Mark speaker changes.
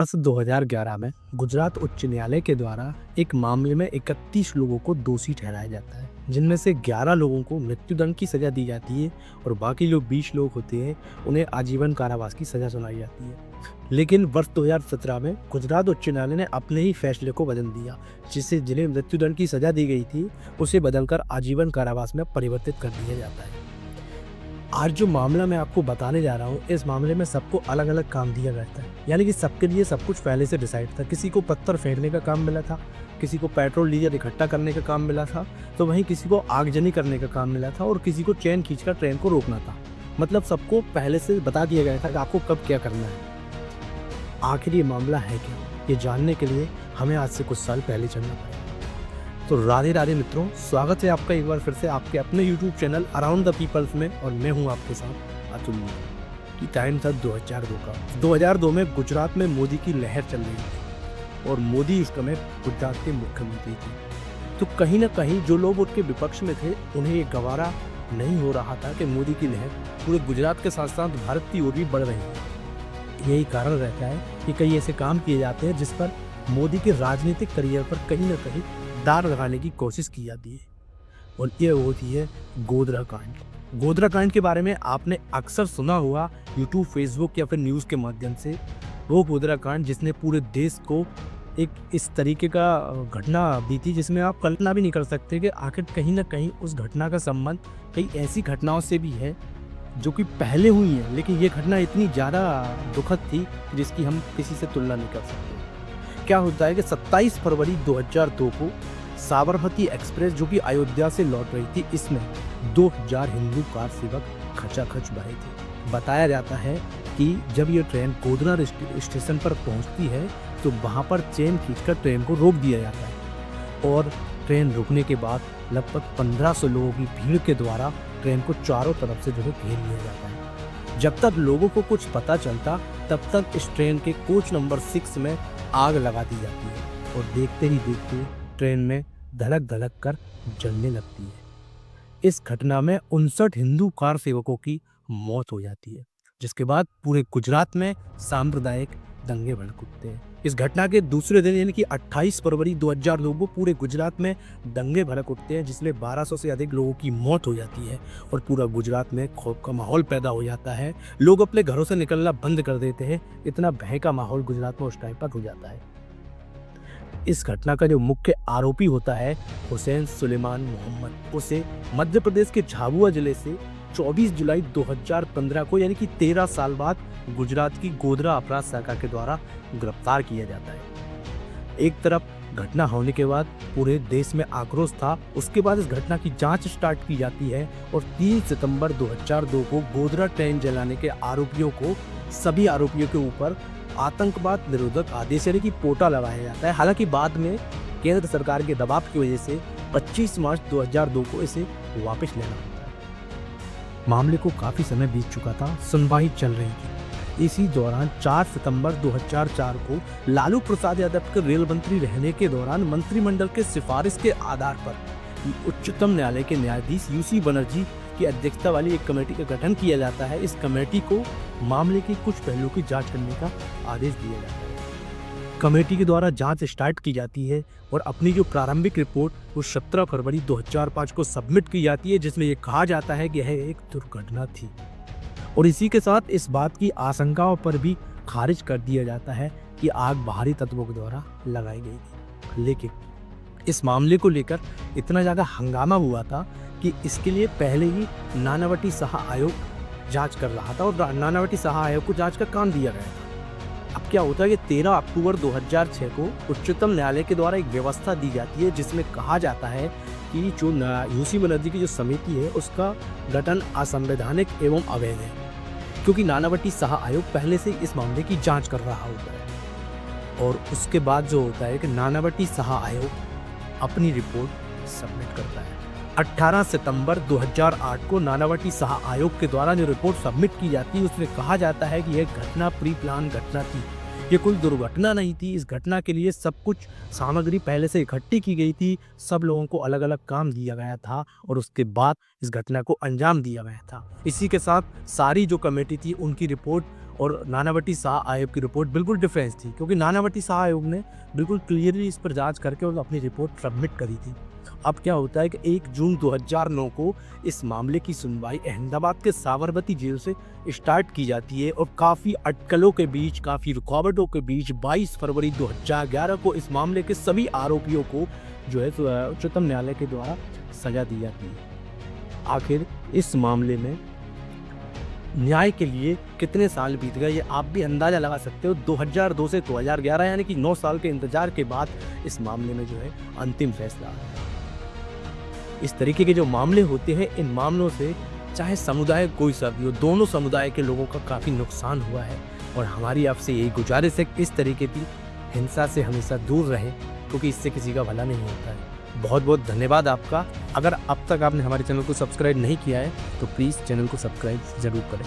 Speaker 1: वर्ष 2011 में गुजरात उच्च न्यायालय के द्वारा एक मामले में 31 लोगों को दोषी ठहराया जाता है, जिनमें से 11 लोगों को मृत्युदंड की सजा दी जाती है और बाकी जो 20 लोग होते हैं उन्हें आजीवन कारावास की सजा सुनाई जाती है। लेकिन वर्ष 2017 में गुजरात उच्च न्यायालय ने अपने ही फैसले को बदल दिया, जिससे जिन्हें मृत्युदंड की सजा दी गई थी उसे बदलकर आजीवन कारावास में परिवर्तित कर दिया जाता है। आज जो मामला मैं आपको बताने जा रहा हूँ, इस मामले में सबको अलग अलग काम दिया जाता है, यानी कि सबके लिए सब कुछ पहले से डिसाइड था। किसी को पत्थर फेंकने का काम मिला था, किसी को पेट्रोल डीजल इकट्ठा करने का काम मिला था, तो वहीं किसी को आगजनी करने का काम मिला था और किसी को चैन खींचकर ट्रेन को रोकना था। मतलब सबको पहले से बता दिया गया था कि आपको कब क्या करना है। आखिर ये मामला है क्या, ये जानने के लिए हमें आज से कुछ साल पहले चलना पड़ेगा। तो राधे राधे मित्रों, स्वागत है आपका एक बार फिर से आपके अपने YouTube channel around the peoples में, और मैं हूं आपके साथ अतुल। की टाइम था 2002 का। 2002 में गुजरात में मोदी की लहर चल रही थी और मोदी उस समय गुजरात के मुख्यमंत्री थे। तो कहीं ना कहीं जो लोग उनके विपक्ष में थे उन्हें ये गवारा नहीं हो रहा था कि मोदी की लहर पूरे गुजरात के साथ साथ भारत की ओर भी बढ़ रही है। यही कारण रहता है कि कई ऐसे काम किए जाते हैं जिस पर मोदी के राजनीतिक करियर पर कहीं ना कहीं दार लगाने की कोशिश की जाती है, और ये होती है गोधरा कांड। गोधरा कांड के बारे में आपने अक्सर सुना हुआ यूट्यूब, फेसबुक या फिर न्यूज़ के माध्यम से। वो गोधरा कांड जिसने पूरे देश को एक इस तरीके का घटना दी थी जिसमें आप कल्पना भी नहीं कर सकते कि आखिर कहीं ना कहीं उस घटना का संबंध कई ऐसी घटनाओं से भी है जो कि पहले हुई है, लेकिन ये घटना इतनी ज़्यादा दुखद थी जिसकी हम किसी से तुलना नहीं कर सकते। क्या होता है कि 27 फरवरी 2002 को साबरमती एक्सप्रेस जो कि अयोध्या से लौट रही थी, इसमें 2000 हिंदू कार सेवक खचाखच भरे थे। बताया जाता है कि जब ये ट्रेन गोधरा स्टेशन पर पहुंचती है तो वहां पर चेन खींचकर ट्रेन को रोक दिया जाता है, और ट्रेन रुकने के बाद लगभग 1500 लोगों की भीड़ के द्वारा ट्रेन को चारों तरफ से जो है घेर लिया जाता है। जब तक लोगों को कुछ पता चलता तब तक इस ट्रेन के कोच नंबर 6 में आग लगा दी जाती है और देखते ही देखते ट्रेन में धड़क धड़क कर जलने लगती है। इस घटना में 59 हिंदू कार सेवकों की मौत हो जाती है, जिसके बाद पूरे गुजरात में सांप्रदायिक दंगे भड़क उठते हैं। इस घटना के दूसरे दिन यानी कि 28 फरवरी 2002 को पूरे गुजरात में दंगे भड़क उठते हैं, जिसमें 1200 से अधिक लोगों की मौत हो जाती है और पूरा गुजरात में खौफ का माहौल पैदा हो जाता है। लोग अपने घरों से निकलना बंद कर देते हैं। इतना भय का माहौल गुजरात में उस टाइम पर हो जाता है। इस घटना का जो मुख्य आरोपी होता है हुसैन सुलेमान मोहम्मद, उसे मध्य प्रदेश के झाबुआ जिले से 24 जुलाई 2015 को यानी कि 13 साल बाद गुजरात की गोधरा अपराध शाखा के द्वारा गिरफ्तार किया जाता है। एक तरफ घटना होने के बाद पूरे देश में आक्रोश था, उसके बाद इस घटना की जांच स्टार्ट की जाती है और 3 सितंबर 2002 को गोधरा ट्रेन जलाने के आरोपियों को, सभी आरोपियों के ऊपर आतंकवाद निरोधक आदेश यानी कि पोटा लगाया जाता है। हालांकि बाद में केंद्र सरकार के दबाव की वजह से 25 मार्च 2002 को इसे वापस लेना होता है। मामले को काफी समय बीत चुका था, सुनवाई चल रही थी। इसी दौरान 4 सितंबर 2004 को लालू प्रसाद यादव के रेल मंत्री रहने के दौरान मंत्रिमंडल के सिफारिश के आधार पर उच्चतम न्यायालय के न्यायाधीश यूसी बनर्जी की अध्यक्षता वाली एक कमेटी का गठन किया जाता है। इस कमेटी को मामले के कुछ पहलुओं की जांच करने का आदेश दिया जाता है। कमेटी के द्वारा जांच स्टार्ट की जाती है और अपनी जो प्रारंभिक रिपोर्ट वो 17 फरवरी 2005 को सबमिट की जाती है, जिसमें ये कहा जाता है कि यह एक दुर्घटना थी, और इसी के साथ इस बात की आशंकाओं पर भी खारिज कर दिया जाता है कि आग बाहरी तत्वों के द्वारा लगाई गई थी। लेकिन इस मामले को लेकर इतना ज़्यादा हंगामा हुआ था कि इसके लिए पहले ही नानावटी साहा आयोग जांच कर रहा था और नानावटी साहा आयोग को जांच का काम दिया गया था। अब क्या होता है कि 13 अक्टूबर 2006 को उच्चतम न्यायालय के द्वारा एक व्यवस्था दी जाती है जिसमें कहा जाता है कि जो यूसी बनर्जी की जो समिति है उसका गठन असंवैधानिक एवं अवैध है, क्योंकि नानावटी साहा आयोग पहले से इस मामले की जांच कर रहा होता है। और उसके बाद जो होता है कि नानावटी साहा आयोग अपनी रिपोर्ट सबमिट करता है। 18 सितंबर 2008 को नानावटी साहा आयोग के द्वारा जो रिपोर्ट सबमिट की जाती है उसमें कहा जाता है कि यह घटना प्री प्लान घटना थी, ये कोई दुर्घटना नहीं थी। इस घटना के लिए सब कुछ सामग्री पहले से इकट्ठी की गई थी, सब लोगों को अलग अलग काम दिया गया था और उसके बाद इस घटना को अंजाम दिया गया था। इसी के साथ सारी जो कमेटी थी उनकी रिपोर्ट और नानावती शाह आयोग की रिपोर्ट बिल्कुल डिफरेंस थी, क्योंकि नानावती शाह आयोग ने बिल्कुल क्लियरली इस पर जांच करके और अपनी रिपोर्ट सबमिट करी थी। अब क्या होता है कि 1 जून 2009 को इस मामले की सुनवाई अहमदाबाद के साबरमती जेल से स्टार्ट की जाती है और काफ़ी अटकलों के बीच, काफ़ी रुकावटों के बीच 22 फरवरी 2011 को इस मामले के सभी आरोपियों को जो है उच्चतम न्यायालय के द्वारा सजा दी जाती है। आखिर इस मामले में न्याय के लिए कितने साल बीत गए, ये आप भी अंदाज़ा लगा सकते हो। 2002 से 2011 यानी कि 9 साल के इंतजार के बाद इस मामले में जो है अंतिम फैसला आया। इस तरीके के जो मामले होते हैं, इन मामलों से चाहे समुदाय कोई सा भी हो, दोनों समुदाय के लोगों का काफ़ी नुकसान हुआ है। और हमारी आपसे यही गुजारिश है कि इस तरीके की हिंसा से हमेशा दूर रहें, क्योंकि इससे किसी का भला नहीं होता है। बहुत बहुत धन्यवाद आपका। अगर अब तक आपने हमारे चैनल को सब्सक्राइब नहीं किया है तो प्लीज़ चैनल को सब्सक्राइब ज़रूर करें।